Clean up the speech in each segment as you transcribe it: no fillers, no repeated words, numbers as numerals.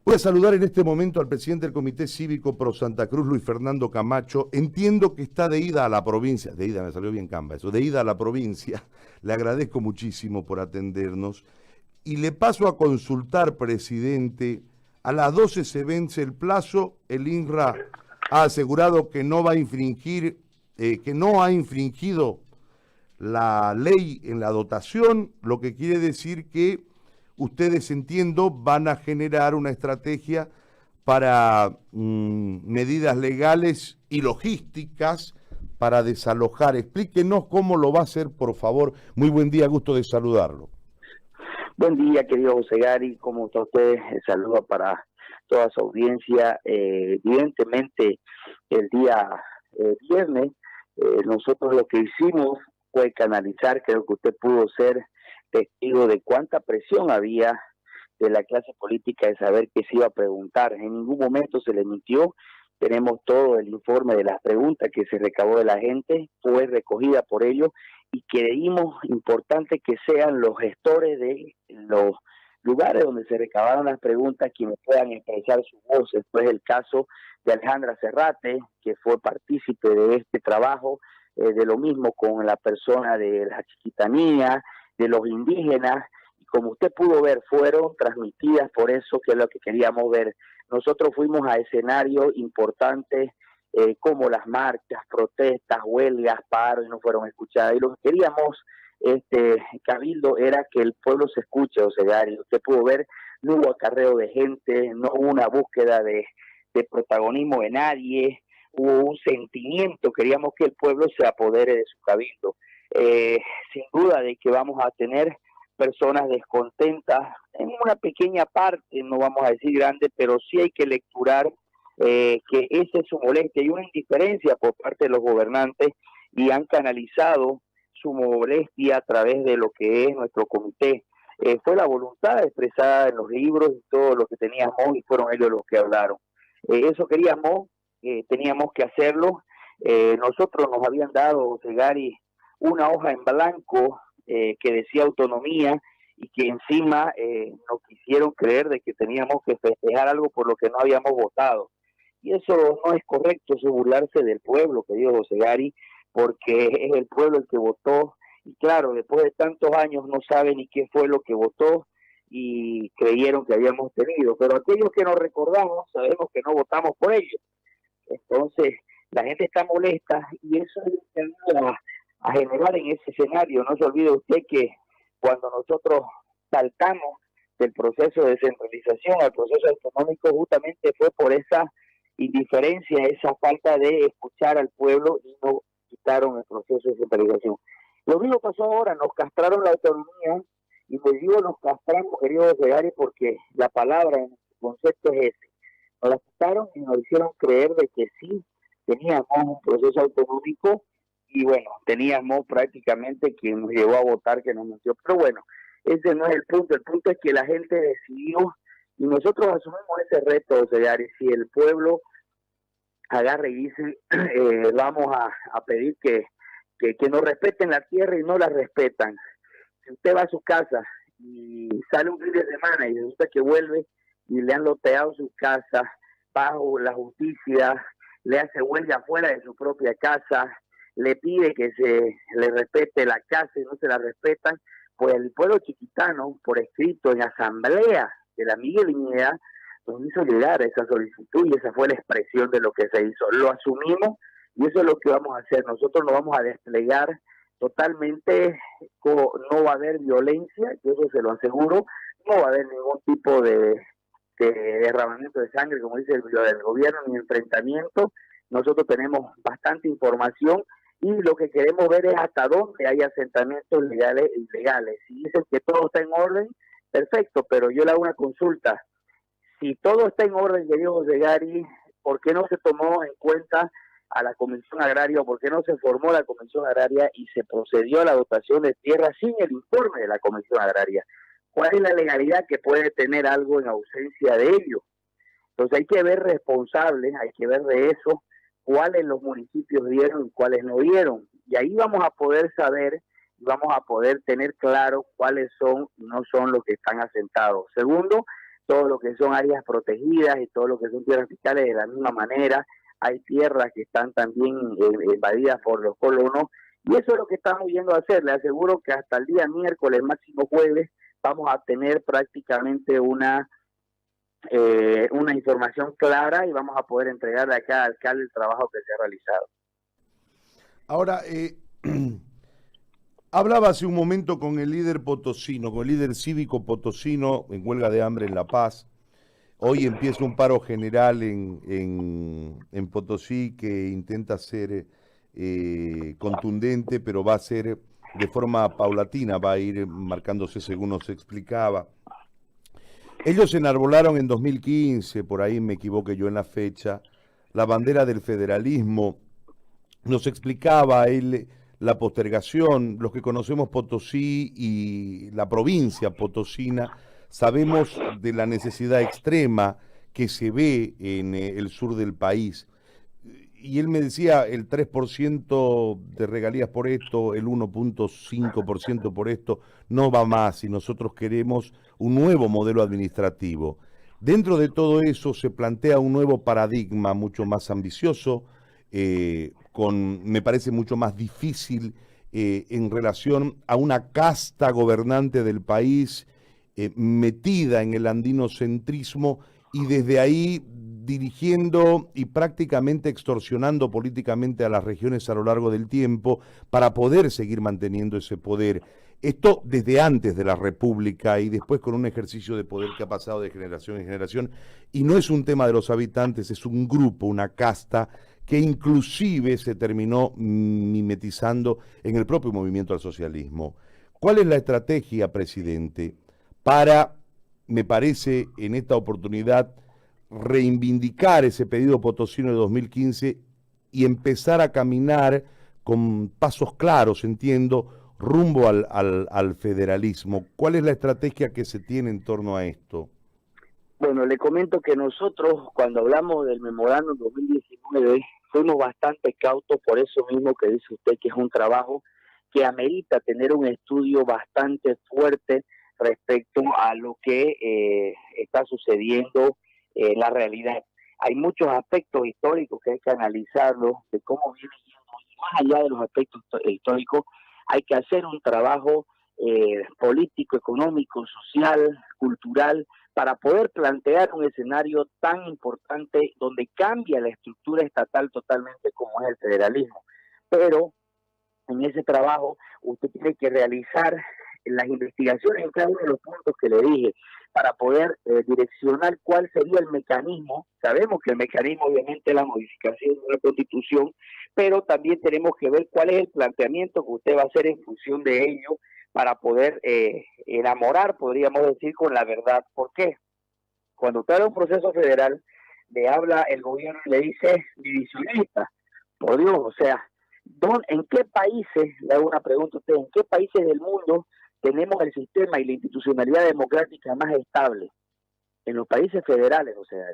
Voy a saludar en este momento al presidente del Comité Cívico Pro Santa Cruz, Luis Fernando Camacho. Entiendo que está de ida a la provincia, de ida, me salió bien Canva eso, de ida a la provincia. Le agradezco muchísimo por atendernos. Y le paso a consultar, presidente, a las 12 se vence el plazo, el INRA ha asegurado que no va a infringir, que no ha infringido la ley en la dotación, lo que quiere decir que ustedes, entiendo, van a generar una estrategia para medidas legales y logísticas para desalojar. Explíquenos cómo lo va a hacer, por favor. Muy buen día, gusto de saludarlo. Buen día, querido José Gary, ¿cómo está usted? Saludo para toda su audiencia. Evidentemente, el día viernes, nosotros lo que hicimos fue canalizar, creo que usted pudo ser testigo de cuánta presión había de la clase política de saber qué se iba a preguntar. En ningún momento se le mintió. Tenemos todo el informe de las preguntas que se recabó de la gente, fue recogida por ellos y creímos importante que sean los gestores de los lugares donde se recabaron las preguntas quienes puedan expresar su voz. Esto es el caso de Alejandra Serrate, que fue partícipe de este trabajo, de lo mismo con la persona de la chiquitanía, de los indígenas, y como usted pudo ver, fueron transmitidas por eso, que es lo que queríamos ver. Nosotros fuimos a escenarios importantes, como las marchas, protestas, huelgas, paros, y no fueron escuchadas. Y lo que queríamos, Cabildo, era que el pueblo se escuche, o sea, usted pudo ver, no hubo acarreo de gente, no hubo una búsqueda de protagonismo de nadie, hubo un sentimiento, queríamos que el pueblo se apodere de su Cabildo. Sin duda de que vamos a tener personas descontentas en una pequeña parte, no vamos a decir grande, pero sí hay que lecturar que esa es su molestia y una indiferencia por parte de los gobernantes, y han canalizado su molestia a través de lo que es nuestro comité. Fue la voluntad expresada en los libros y todo lo que teníamos, y fueron ellos los que hablaron. Eso queríamos, teníamos que hacerlo. Nosotros nos habían dado, Segari, una hoja en blanco que decía autonomía, y que encima nos quisieron creer de que teníamos que festejar algo por lo que no habíamos votado. Y eso no es correcto, eso es burlarse del pueblo, querido José Gary, porque es el pueblo el que votó, y claro, después de tantos años no sabe ni qué fue lo que votó, y creyeron que habíamos tenido, pero aquellos que nos recordamos sabemos que no votamos por ellos. Entonces la gente está molesta, y eso es lo que ayuda a generar en ese escenario. No se olvide usted que cuando nosotros saltamos del proceso de descentralización al proceso autonómico, justamente fue por esa indiferencia, esa falta de escuchar al pueblo, y no quitaron el proceso de descentralización. Lo mismo pasó ahora, nos castraron la autonomía, y pues digo nos castramos, querido Segari, porque la palabra, el concepto es ese. Nos la quitaron y nos hicieron creer de que sí teníamos un proceso autonómico, y bueno, teníamos prácticamente quien nos llevó a votar que nos mintió. Pero bueno, ese no es el punto es que la gente decidió, y nosotros asumimos ese reto, o sea, si el pueblo agarre y dice, vamos a pedir que nos respeten la tierra, y no la respetan. Si usted va a su casa y sale un fin de semana y resulta que vuelve y le han loteado su casa bajo la justicia, le hace huelga fuera de su propia casa, le pide que se le respete la casa y no se la respetan, pues el pueblo chiquitano, por escrito en asamblea de la Miguelinidad, nos hizo llegar a esa solicitud, y esa fue la expresión de lo que se hizo. Lo asumimos, y eso es lo que vamos a hacer. Nosotros nos vamos a desplegar totalmente, no va a haber violencia, yo eso se lo aseguro, no va a haber ningún tipo de derramamiento de sangre, como dice el gobierno, ni enfrentamiento. Nosotros tenemos bastante información, y lo que queremos ver es hasta dónde hay asentamientos legales e ilegales. Si dicen que todo está en orden, perfecto, pero yo le hago una consulta. Si todo está en orden, querido José Gary, ¿por qué no se tomó en cuenta a la Comisión Agraria? ¿Por qué no se formó la Comisión Agraria y se procedió a la dotación de tierra sin el informe de la Comisión Agraria? ¿Cuál es la legalidad que puede tener algo en ausencia de ello? Entonces hay que ver responsables, hay que ver de eso, cuáles los municipios dieron y cuáles no dieron. Y ahí vamos a poder saber, y vamos a poder tener claro cuáles son y no son los que están asentados. Segundo, todo lo que son áreas protegidas y todo lo que son tierras fiscales de la misma manera. Hay tierras que están también invadidas por los colonos, y eso es lo que estamos yendo a hacer. Le aseguro que hasta el día miércoles, máximo jueves, vamos a tener prácticamente una información clara y vamos a poder entregarle a cada alcalde el trabajo que se ha realizado. Ahora, hablaba hace un momento con el líder potosino, con el líder cívico potosino en huelga de hambre en La Paz. Hoy empieza un paro general en Potosí que intenta ser contundente, pero va a ser de forma paulatina, va a ir marcándose según nos explicaba. Ellos enarbolaron en 2015, por ahí me equivoqué yo en la fecha, la bandera del federalismo. Nos explicaba él la postergación. Los que conocemos Potosí y la provincia potosina sabemos de la necesidad extrema que se ve en el sur del país. Y él me decía el 3% de regalías por esto, el 1.5% por esto, no va más y nosotros queremos un nuevo modelo administrativo. Dentro de todo eso se plantea un nuevo paradigma mucho más ambicioso, me parece mucho más difícil en relación a una casta gobernante del país metida en el andinocentrismo y desde ahí dirigiendo y prácticamente extorsionando políticamente a las regiones a lo largo del tiempo para poder seguir manteniendo ese poder. Esto desde antes de la República y después con un ejercicio de poder que ha pasado de generación en generación. Y no es un tema de los habitantes, es un grupo, una casta que inclusive se terminó mimetizando en el propio movimiento al socialismo. ¿Cuál es la estrategia, presidente, para, me parece, en esta oportunidad, reivindicar ese pedido potosino de 2015 y empezar a caminar con pasos claros, entiendo, rumbo al federalismo? ¿Cuál es la estrategia que se tiene en torno a esto? Bueno, le comento que nosotros, cuando hablamos del memorándum 2019, fuimos bastante cautos por eso mismo que dice usted, que es un trabajo que amerita tener un estudio bastante fuerte respecto a lo que está sucediendo en la realidad. Hay muchos aspectos históricos que hay que analizarlos, de cómo viene yendo, y más allá de los aspectos históricos, hay que hacer un trabajo político, económico, social, cultural, para poder plantear un escenario tan importante donde cambia la estructura estatal totalmente como es el federalismo. Pero en ese trabajo usted tiene que realizar las investigaciones en cada uno de los puntos que le dije para poder direccionar cuál sería el mecanismo. Sabemos que el mecanismo obviamente es la modificación de la Constitución, pero también tenemos que ver cuál es el planteamiento que usted va a hacer en función de ello para poder enamorar, podríamos decir, con la verdad. ¿Por qué? Cuando usted habla de un proceso federal, le habla el gobierno y le dice divisionista. Por Dios, o sea, ¿en qué países, le hago una pregunta a usted, en qué países del mundo tenemos el sistema y la institucionalidad democrática más estable? En los países federales, o sea,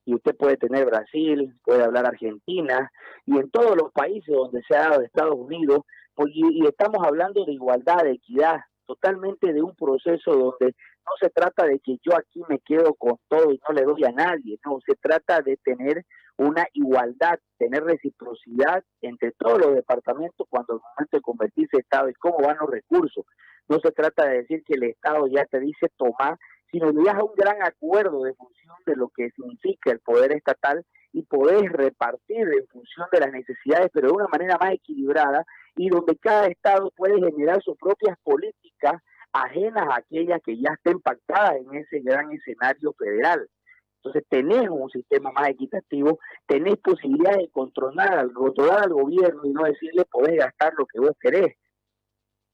y usted puede tener Brasil, puede hablar Argentina, y en todos los países donde se ha dado Estados Unidos, pues, y estamos hablando de igualdad, de equidad, totalmente de un proceso donde no se trata de que yo aquí me quedo con todo y no le doy a nadie, no, se trata de tener una igualdad, tener reciprocidad entre todos los departamentos cuando el momento de convertirse en Estado y cómo van los recursos. No se trata de decir que el Estado ya te dice tomar, sino que ya es un gran acuerdo de función de lo que significa el poder estatal y poder repartir en función de las necesidades, pero de una manera más equilibrada y donde cada Estado puede generar sus propias políticas ajenas a aquellas que ya estén pactadas en ese gran escenario federal. Entonces tenés un sistema más equitativo, tenés posibilidades de controlar al gobierno y no decirle podés gastar lo que vos querés.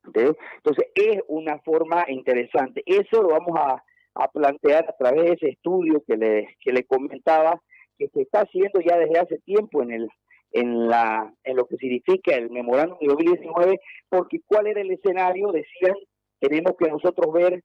¿Entendés? Entonces es una forma interesante. Eso lo vamos a plantear a través de ese estudio que le comentaba, que se está haciendo ya desde hace tiempo en lo que significa el memorándum de 2019, porque ¿cuál era el escenario? Decían, tenemos que nosotros ver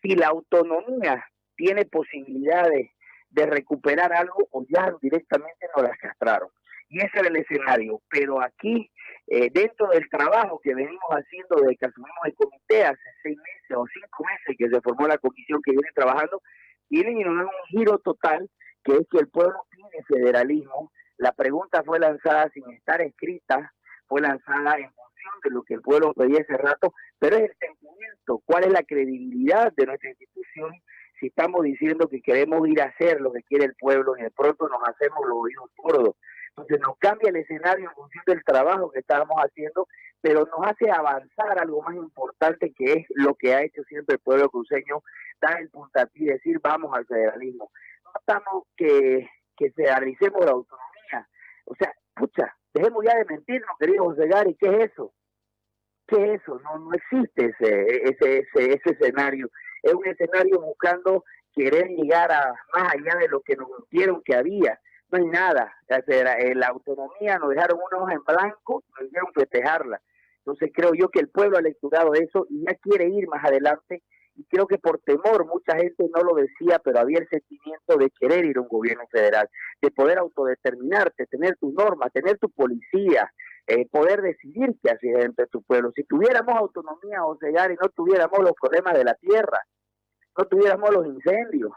si la autonomía tiene posibilidades de recuperar algo o ya directamente nos las castraron. Y ese era el escenario. Pero aquí, dentro del trabajo que venimos haciendo desde que asumimos el comité hace 6 meses o 5 meses que se formó la comisión que viene trabajando, Vienen y nos dan un giro total, que es que el pueblo pide federalismo. La pregunta fue lanzada sin estar escrita, fue lanzada en función de lo que el pueblo pedía hace rato, pero es el sentimiento, cuál es la credibilidad de nuestra institución si estamos diciendo que queremos ir a hacer lo que quiere el pueblo y de pronto nos hacemos los oídos sordos. Entonces nos cambia el escenario en función del trabajo que estábamos haciendo, pero nos hace avanzar algo más importante, que es lo que ha hecho siempre el pueblo cruceño, dar el puntapié y decir vamos al federalismo. No estamos que federalicemos la autonomía. O sea, pucha, dejemos ya de mentirnos, querido José Gary, ¿qué es eso? ¿Qué es eso? No existe ese escenario. Es un escenario buscando querer llegar a más allá de lo que nos dijeron que había. No hay nada. La autonomía nos dejaron una hoja en blanco, nos dijeron festejarla. Entonces creo yo que el pueblo ha lecturado eso y ya quiere ir más adelante, y creo que por temor mucha gente no lo decía, pero había el sentimiento de querer ir a un gobierno federal, de poder autodeterminarte, tener tus normas, tener tu policía, poder decidir qué hacer entre tu pueblo. Si tuviéramos autonomía, José Gary, no tuviéramos los problemas de la tierra, no tuviéramos los incendios,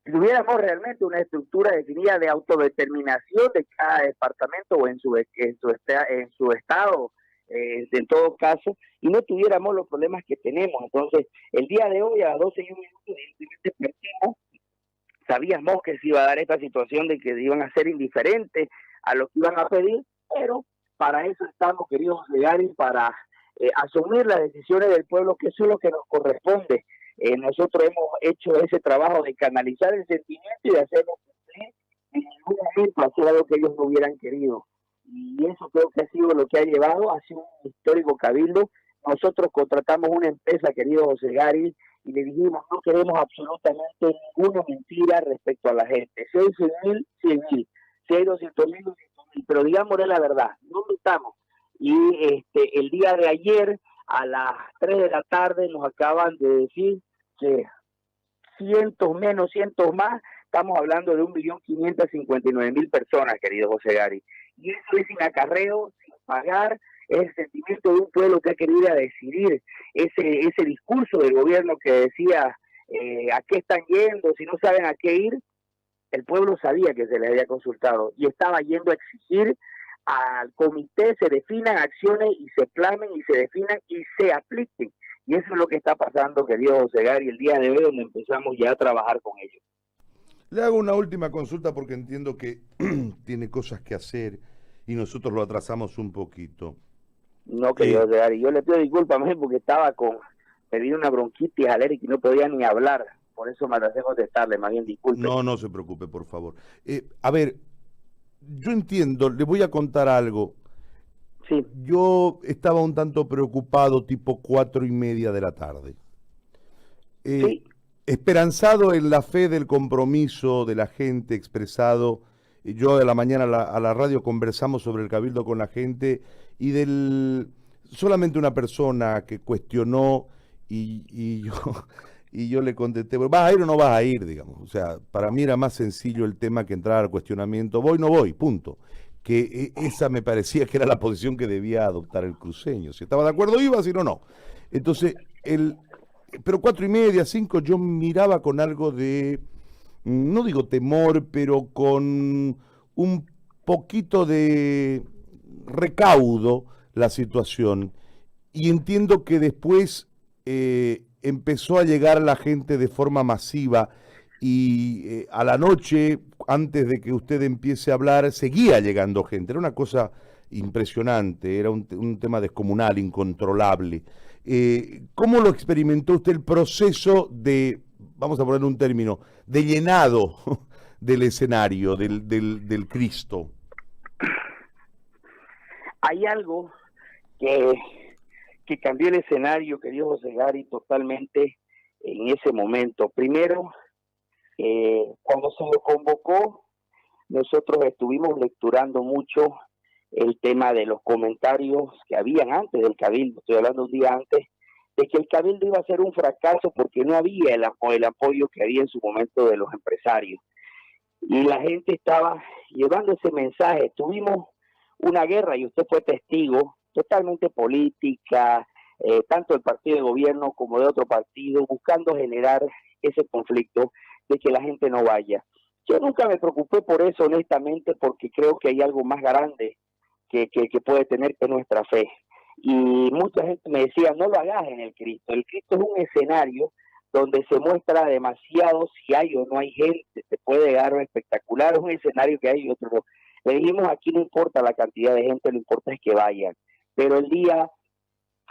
si tuviéramos realmente una estructura definida de autodeterminación de cada departamento o en su estado, en todo caso, y no tuviéramos los problemas que tenemos. Entonces, el día de hoy a las 12:01 evidentemente partimos, sabíamos que se iba a dar esta situación de que iban a ser indiferentes a lo que iban a pedir, pero para eso estamos, queridos José Gary, para asumir las decisiones del pueblo, que eso es lo que nos corresponde. Nosotros hemos hecho ese trabajo de canalizar el sentimiento y de hacerlo cumplir, en ningún momento hacer algo que ellos no hubieran querido. Y eso creo que ha sido lo que ha llevado, ha sido un histórico cabildo. Nosotros contratamos una empresa, querido José Gary, y le dijimos, no queremos absolutamente ninguna mentira respecto a la gente. Si hay 100.000, 100.000. Si hay 200.000, 200.000. Pero digámosle la verdad, no mentamos. Y el día de ayer, a las 3 de la tarde, nos acaban de decir que cientos menos, cientos más, estamos hablando de 1.559.000 personas, querido José Gary. Y eso es sin acarreo, sin pagar, es el sentimiento de un pueblo que ha querido decidir. Ese discurso del gobierno que decía, ¿a qué están yendo? Si no saben a qué ir, el pueblo sabía que se les había consultado y estaba yendo a exigir al comité se definan acciones y se planen y se definan y se apliquen. Y eso es lo que está pasando, querido José Gary, el día de hoy, donde empezamos ya a trabajar con ellos. Le hago una última consulta porque entiendo que tiene cosas que hacer y nosotros lo atrasamos un poquito. No, querido José Gary, yo le pido disculpas porque me vino una bronquitis alérgica y no podía ni hablar. Por eso me atrasé a contestarle, más bien disculpe. No se preocupe, por favor. A ver, yo entiendo, le voy a contar algo. Sí. Yo estaba un tanto preocupado tipo 4:30 de la tarde. Sí. Esperanzado en la fe del compromiso de la gente expresado. Yo de la mañana a la radio conversamos sobre el cabildo con la gente y solamente una persona que cuestionó y yo le contesté, ¿vas a ir o no vas a ir? Digamos. O sea, para mí era más sencillo el tema que entrar al cuestionamiento, voy o no voy, punto. Que esa me parecía que era la posición que debía adoptar el cruceño. Si estaba de acuerdo iba, si no, no. Entonces, pero 4:30, 5, yo miraba con algo de, no digo temor, pero con un poquito de recaudo la situación. Y entiendo que después empezó a llegar la gente de forma masiva y a la noche, antes de que usted empiece a hablar, seguía llegando gente. Era una cosa impresionante, era un tema descomunal, incontrolable. ¿Cómo lo experimentó usted el proceso de, vamos a poner un término, de llenado del escenario, del Cristo? Hay algo que cambió el escenario, querido José Gary, totalmente en ese momento. Primero, cuando se lo convocó, nosotros estuvimos lecturando mucho el tema de los comentarios que habían antes del cabildo. Estoy hablando un día antes de que el cabildo iba a ser un fracaso porque no había el apoyo que había en su momento de los empresarios. Y la gente estaba llevando ese mensaje. Tuvimos una guerra, y usted fue testigo, totalmente política, tanto del partido de gobierno como de otro partido, buscando generar ese conflicto. de que la gente no vaya. Yo nunca me preocupé por eso, honestamente, porque creo que hay algo más grande que puede tener que nuestra fe. Y mucha gente me decía, no lo hagas en el Cristo. El Cristo es un escenario donde se muestra demasiado si hay o no hay gente, se puede dar un espectacular, es un escenario que hay y otro no. Le dijimos, aquí no importa la cantidad de gente, lo importante es que vayan. Pero el día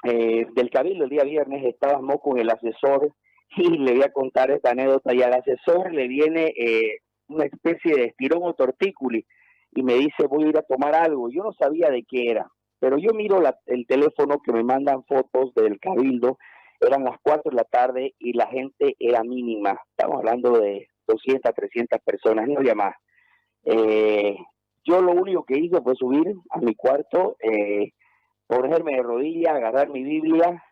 del Cabildo, el día viernes, estábamos con el asesor y le voy a contar esta anécdota, y al asesor le viene una especie de estirón o tortículi y me dice, voy a ir a tomar algo. Yo no sabía de qué era, pero yo miro el teléfono que me mandan fotos del Cabildo, eran las 4 de la tarde y la gente era mínima, estamos hablando de 200, 300 personas, no había más. Yo lo único que hice fue subir a mi cuarto, ponerme de rodillas, agarrar mi Biblia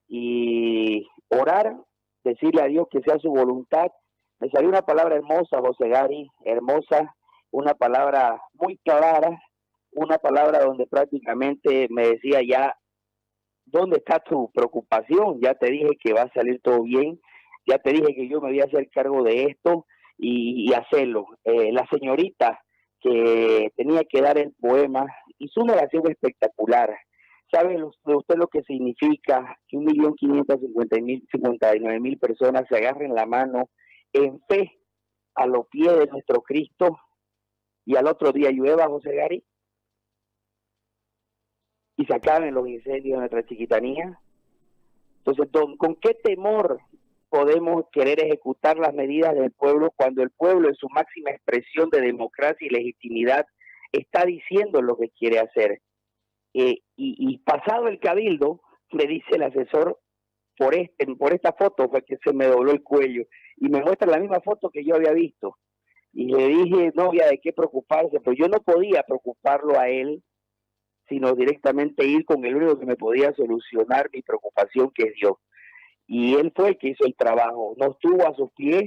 y orar, decirle a Dios que sea su voluntad. Me salió una palabra hermosa, José Gary, hermosa, una palabra muy clara, una palabra donde prácticamente me decía ya, ¿dónde está tu preocupación? Ya te dije que va a salir todo bien, ya te dije que yo me voy a hacer cargo de esto y hacerlo. La señorita que tenía que dar el poema hizo una oración espectacular. ¿Sabe usted lo que significa que 1.559.000 personas se agarren la mano en fe a los pies de nuestro Cristo y al otro día llueva, José Gary, y se acaben los incendios de nuestra chiquitanía? Entonces, ¿con qué temor podemos querer ejecutar las medidas del pueblo cuando el pueblo en su máxima expresión de democracia y legitimidad está diciendo lo que quiere hacer? Y pasado el Cabildo, me dice el asesor, por esta foto fue que se me dobló el cuello, y me muestra la misma foto que yo había visto. Y le dije, no había de qué preocuparse, pues yo no podía preocuparlo a él, sino directamente ir con el único que me podía solucionar mi preocupación, que es Dios. Y él fue el que hizo el trabajo, no estuvo a sus pies.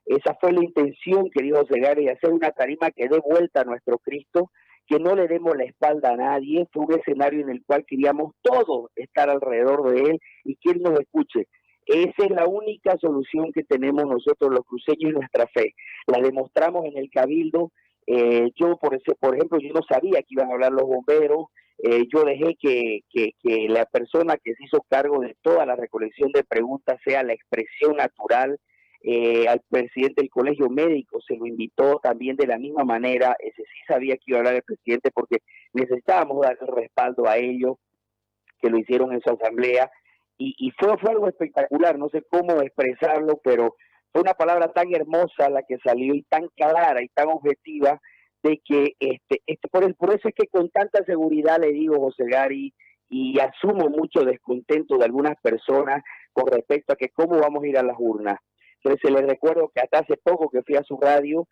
Esa fue la intención que dijo Segarra, y hacer una tarima que dé vuelta a nuestro Cristo, que no le demos la espalda a nadie. Fue un escenario en el cual queríamos todos estar alrededor de él y que él nos escuche. Esa es la única solución que tenemos nosotros los cruceños y nuestra fe. La demostramos en el Cabildo. Yo, por ejemplo, yo no sabía que iban a hablar los bomberos. Yo dejé que la persona que se hizo cargo de toda la recolección de preguntas sea la expresión natural. Al presidente del colegio médico se lo invitó también de la misma manera. Ese sí sabía que iba a hablar el presidente, porque necesitábamos dar el respaldo a ellos, que lo hicieron en su asamblea, y fue algo espectacular. No sé cómo expresarlo, pero fue una palabra tan hermosa la que salió, y tan clara y tan objetiva, de que por eso es que con tanta seguridad le digo, José Gary, y asumo mucho descontento de algunas personas con respecto a que cómo vamos a ir a las urnas. Entonces les recuerdo que hasta hace poco que fui a su radio,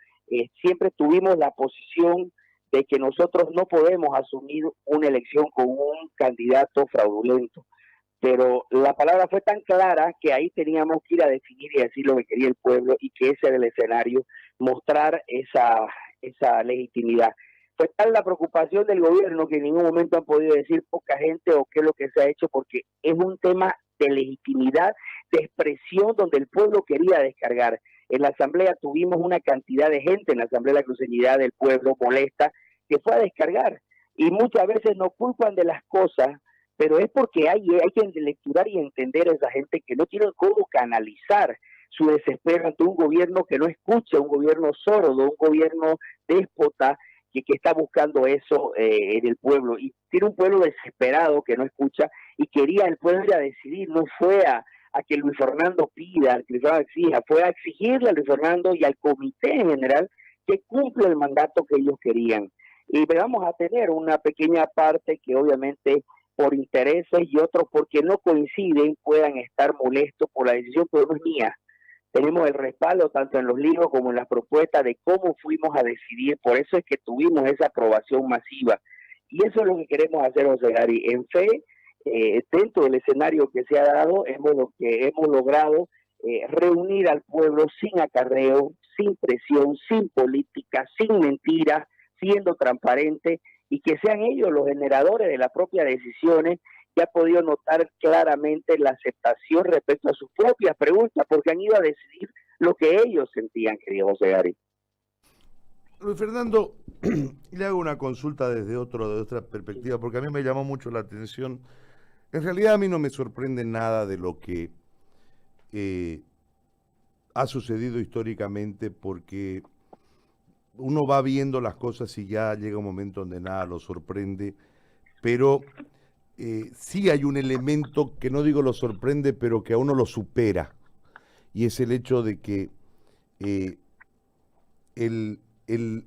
siempre tuvimos la posición de que nosotros no podemos asumir una elección con un candidato fraudulento. Pero la palabra fue tan clara que ahí teníamos que ir a definir y decir lo que quería el pueblo, y que ese era el escenario, mostrar esa legitimidad. Fue tal la preocupación del gobierno que en ningún momento han podido decir poca gente o qué es lo que se ha hecho, porque es un tema de legitimidad, de expresión, donde el pueblo quería descargar. En la asamblea tuvimos una cantidad de gente, en la asamblea de la cruceñidad del pueblo molesta, que fue a descargar, y muchas veces nos culpan de las cosas, pero es porque hay que lecturar y entender a esa gente que no tiene cómo canalizar su desespero ante un gobierno que no escucha, un gobierno sordo, un gobierno déspota que está buscando eso en el pueblo, y tiene un pueblo desesperado que no escucha, y quería el pueblo ir a decidir. No fue a que Luis Fernando pida, que Luis Fernando exija, fue a exigirle a Luis Fernando y al comité en general que cumpla el mandato que ellos querían. Y vamos a tener una pequeña parte que obviamente por intereses y otros porque no coinciden puedan estar molestos por la decisión, pero no es mía. Tenemos el respaldo tanto en los libros como en las propuestas de cómo fuimos a decidir. Por eso es que tuvimos esa aprobación masiva, y eso es lo que queremos hacer, José Gary, en fe. Dentro del escenario que se ha dado, hemos logrado reunir al pueblo sin acarreo, sin presión, sin política, sin mentiras, siendo transparente, y que sean ellos los generadores de las propias decisiones, se ha podido notar claramente la aceptación respecto a sus propias preguntas, porque han ido a decidir lo que ellos sentían, querido José Gary. Luis Fernando, le hago una consulta desde otra perspectiva, porque a mí me llamó mucho la atención. En realidad a mí no me sorprende nada de lo que ha sucedido históricamente, porque uno va viendo las cosas y ya llega un momento donde nada lo sorprende, pero sí hay un elemento que no digo lo sorprende, pero que a uno lo supera, y es el hecho de que el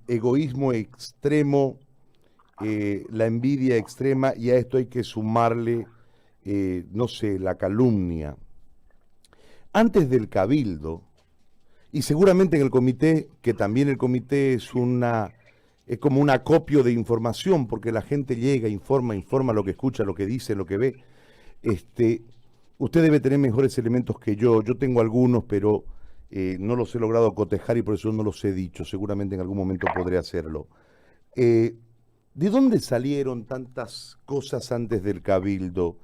egoísmo extremo, la envidia extrema, y a esto hay que sumarle, no sé, la calumnia. Antes del cabildo, y seguramente en el comité, que también el comité es como un acopio de información, porque la gente llega, informa lo que escucha, lo que dice, lo que ve. Usted debe tener mejores elementos que yo tengo algunos, pero no los he logrado cotejar y por eso no los he dicho, seguramente en algún momento podré hacerlo. ¿De dónde salieron tantas cosas antes del cabildo?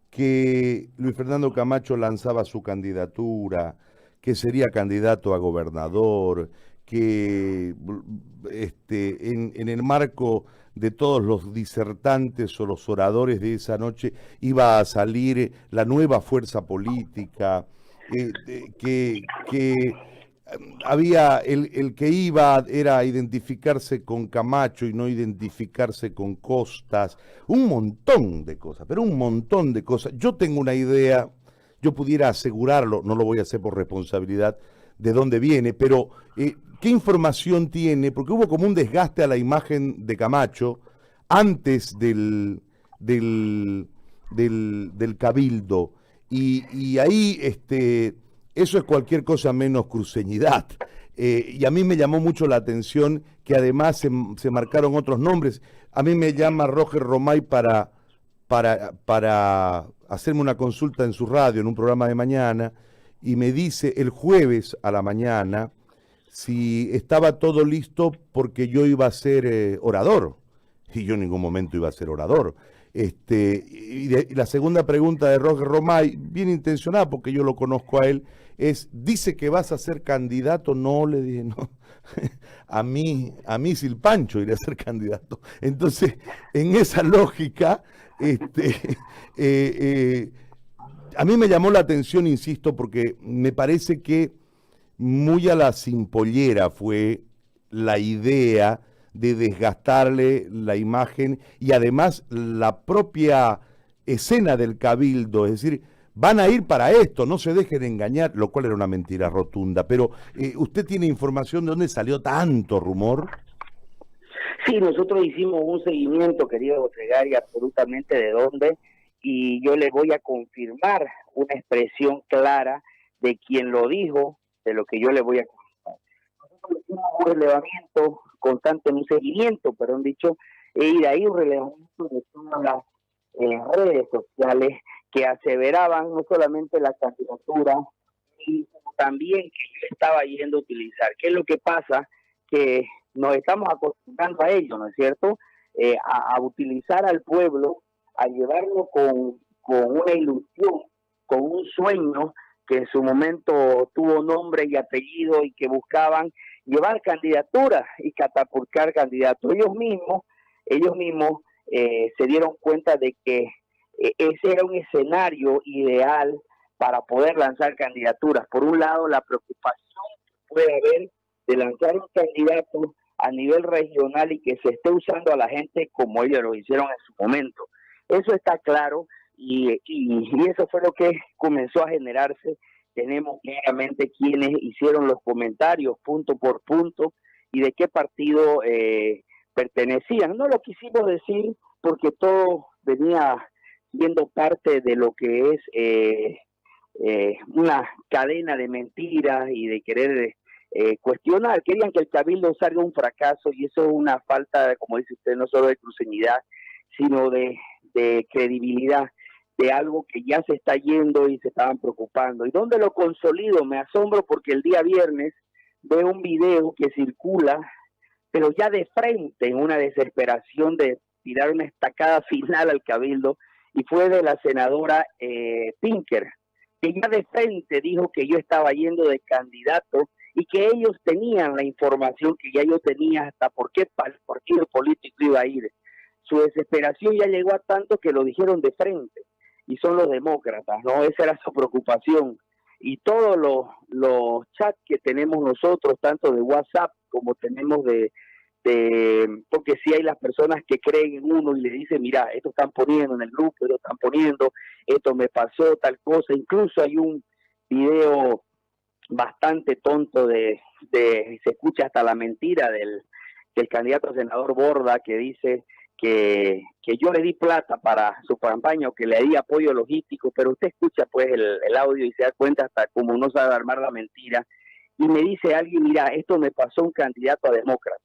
Que Luis Fernando Camacho lanzaba su candidatura, que sería candidato a gobernador, que en el marco de todos los disertantes o los oradores de esa noche iba a salir la nueva fuerza política, que había el que iba era identificarse con Camacho y no identificarse con Costas, un montón de cosas, pero un montón de cosas. Yo tengo una idea, yo pudiera asegurarlo, no lo voy a hacer por responsabilidad de dónde viene, pero ¿qué información tiene? Porque hubo como un desgaste a la imagen de Camacho antes del cabildo, y ahí eso es cualquier cosa menos cruceñidad. Y a mí me llamó mucho la atención que además se marcaron otros nombres. A mí me llama Roger Romay para hacerme una consulta en su radio, en un programa de mañana, y me dice el jueves a la mañana si estaba todo listo porque yo iba a ser orador. Y yo en ningún momento iba a ser orador. Y la segunda pregunta de Roger Romay, bien intencionada porque yo lo conozco a él, ¿dice que vas a ser candidato? No, le dije, no. A mí Silpancho iré a ser candidato. Entonces, en esa lógica, a mí me llamó la atención, insisto, porque me parece que muy a la simpollera fue la idea de desgastarle la imagen y además la propia escena del cabildo, es decir, van a ir para esto, no se dejen engañar, lo cual era una mentira rotunda, pero ¿usted tiene información de dónde salió tanto rumor? Sí, nosotros hicimos un seguimiento, querido Otregari, absolutamente de dónde, y yo le voy a confirmar una expresión clara de quien lo dijo, de lo que yo le voy a confirmar. Nosotros hicimos un relevamiento constante, un seguimiento, perdón dicho, y de ahí un relevamiento de todas las redes sociales que aseveraban no solamente la candidatura, sino también que yo estaba yendo a utilizar. ¿Qué es lo que pasa? Que nos estamos acostumbrando a ello, ¿no es cierto? A utilizar al pueblo, a llevarlo con una ilusión, con un sueño que en su momento tuvo nombre y apellido y que buscaban llevar candidaturas y catapultar candidatos. Ellos mismos se dieron cuenta de que ese era un escenario ideal para poder lanzar candidaturas. Por un lado, la preocupación que puede haber de lanzar un candidato a nivel regional y que se esté usando a la gente como ellos lo hicieron en su momento. Eso está claro y eso fue lo que comenzó a generarse. Tenemos claramente quienes hicieron los comentarios punto por punto y de qué partido pertenecían. No lo quisimos decir porque todo venía siendo parte de lo que es una cadena de mentiras y de querer cuestionar. Querían que el cabildo salga un fracaso y eso es una falta, como dice usted, no solo de cruceñidad, sino de credibilidad, de algo que ya se está yendo y se estaban preocupando. ¿Y dónde lo consolido? Me asombro porque el día viernes veo un video que circula, pero ya de frente, en una desesperación de tirar una estacada final al cabildo, y fue de la senadora Pinker, que ya de frente dijo que yo estaba yendo de candidato y que ellos tenían la información que ya yo tenía hasta por qué partido político iba a ir. Su desesperación ya llegó a tanto que lo dijeron de frente, y son los demócratas, ¿no? Esa era su preocupación. Y todos los chats que tenemos nosotros, tanto de WhatsApp como tenemos porque si hay las personas que creen en uno y le dicen, mira, esto están poniendo en el grupo, esto están poniendo, esto me pasó, tal cosa. Incluso hay un video bastante tonto se escucha hasta la mentira del candidato a senador Borda, que dice que yo le di plata para su campaña o que le di apoyo logístico, pero usted escucha pues el audio y se da cuenta hasta como no sabe armar la mentira, y me dice alguien, mira, esto me pasó un candidato a demócrata.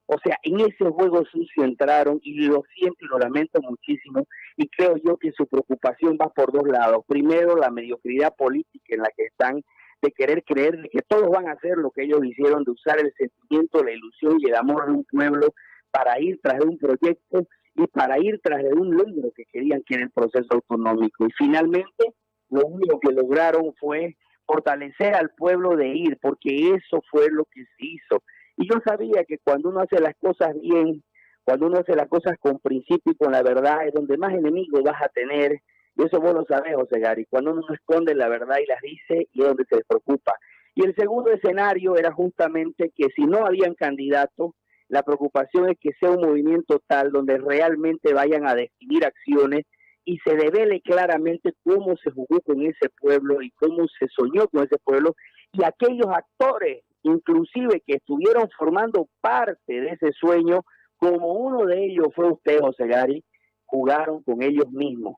O sea, en ese juego sucio entraron, y lo siento y lo lamento muchísimo, y creo yo que su preocupación va por dos lados. Primero, la mediocridad política en la que están, de querer creer de que todos van a hacer lo que ellos hicieron, de usar el sentimiento, la ilusión y el amor de un pueblo para ir tras de un proyecto y para ir tras de un logro que querían, que era el proceso autonómico. Y finalmente, lo único que lograron fue fortalecer al pueblo de ir, porque eso fue lo que se hizo. Y yo sabía que cuando uno hace las cosas bien, cuando uno hace las cosas con principio y con la verdad, es donde más enemigos vas a tener. Y eso vos lo sabés, José Gary, cuando uno no esconde la verdad y las dice, y es donde se despreocupa. Y el segundo escenario era justamente que si no habían candidatos, la preocupación es que sea un movimiento tal donde realmente vayan a definir acciones y se revele claramente cómo se jugó con ese pueblo y cómo se soñó con ese pueblo, y aquellos actores, inclusive que estuvieron formando parte de ese sueño, como uno de ellos fue usted, José Gary, jugaron con ellos mismos.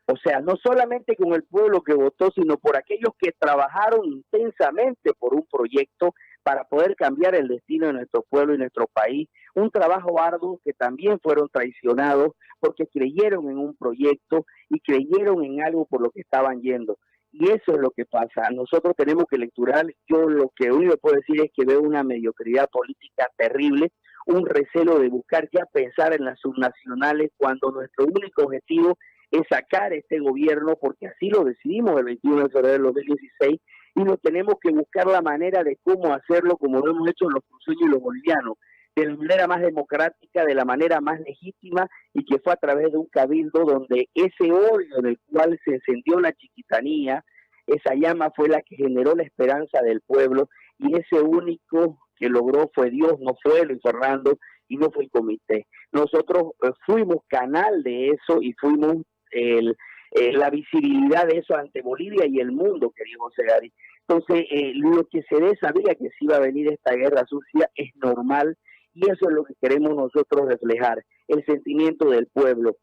O sea, no solamente con el pueblo que votó, sino por aquellos que trabajaron intensamente por un proyecto para poder cambiar el destino de nuestro pueblo y nuestro país. Un trabajo arduo que también fueron traicionados porque creyeron en un proyecto y creyeron en algo por lo que estaban yendo. Y eso es lo que pasa. Nosotros tenemos que lecturar. Yo lo que único que puedo decir es que veo una mediocridad política terrible, un recelo de buscar ya pensar en las subnacionales cuando nuestro único objetivo es sacar este gobierno, porque así lo decidimos el 21 de febrero de 2016, y no tenemos que buscar la manera de cómo hacerlo como lo hemos hecho los cruceños y los bolivianos, de la manera más democrática, de la manera más legítima, y que fue a través de un cabildo donde ese odio en el cual se encendió la chiquitanía, esa llama fue la que generó la esperanza del pueblo, y ese único que logró fue Dios, no fue Luis Fernando y no fue el comité. Nosotros fuimos canal de eso y fuimos la visibilidad de eso ante Bolivia y el mundo, querido José Gary. Entonces, lo que se sabía que se iba a venir esta guerra sucia, es normal, y eso es lo que queremos nosotros reflejar, el sentimiento del pueblo.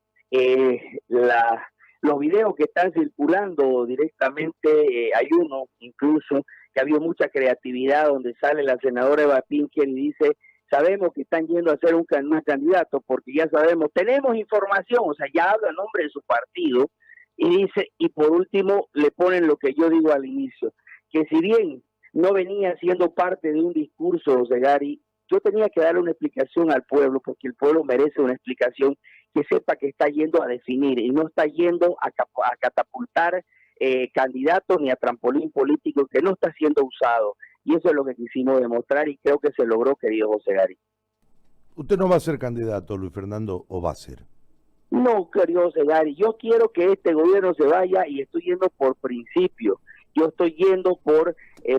Los videos que están circulando directamente, hay uno incluso que ha habido mucha creatividad, donde sale la senadora Eva Pinker y dice, sabemos que están yendo a ser un candidato porque ya sabemos, tenemos información, o sea, ya habla en nombre de su partido, y dice, y por último le ponen lo que yo digo al inicio, que si bien no venía siendo parte de un discurso, José Gary, yo tenía que darle una explicación al pueblo, porque el pueblo merece una explicación, que sepa que está yendo a definir y no está yendo a catapultar candidatos ni a trampolín político que no está siendo usado. Y eso es lo que quisimos demostrar y creo que se logró, querido José Gary. ¿Usted no va a ser candidato, Luis Fernando, o va a ser? No, querido José Gary, yo quiero que este gobierno se vaya y estoy yendo por principio. Yo estoy yendo por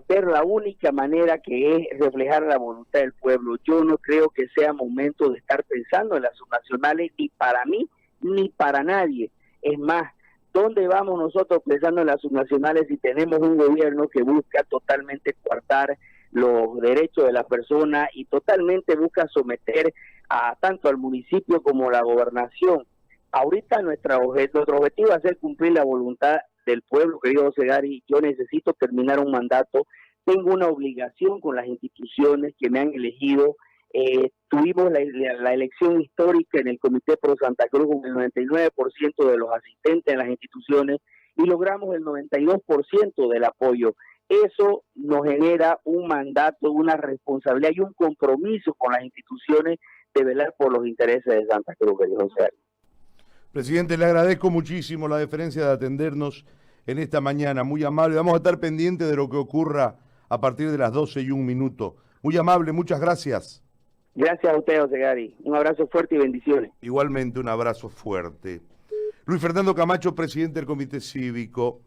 ver la única manera que es reflejar la voluntad del pueblo. Yo no creo que sea momento de estar pensando en las subnacionales, ni para mí, ni para nadie. Es más, ¿dónde vamos nosotros pensando en las subnacionales si tenemos un gobierno que busca totalmente coartar los derechos de la persona y totalmente busca someter a tanto al municipio como a la gobernación? Ahorita nuestro objetivo va a ser cumplir la voluntad del pueblo, querido José Gary. Yo necesito terminar un mandato, tengo una obligación con las instituciones que me han elegido. Tuvimos la elección histórica en el Comité Pro Santa Cruz con el 99% de los asistentes en las instituciones y logramos el 92% del apoyo. Eso nos genera un mandato, una responsabilidad y un compromiso con las instituciones de velar por los intereses de Santa Cruz, querido José Gary. Presidente, le agradezco muchísimo la deferencia de atendernos en esta mañana, muy amable. Vamos a estar pendientes de lo que ocurra a partir de las 12:01. Muy amable, muchas gracias. Gracias a usted, José Gary. Un abrazo fuerte y bendiciones. Igualmente un abrazo fuerte. Luis Fernando Camacho, presidente del Comité Cívico.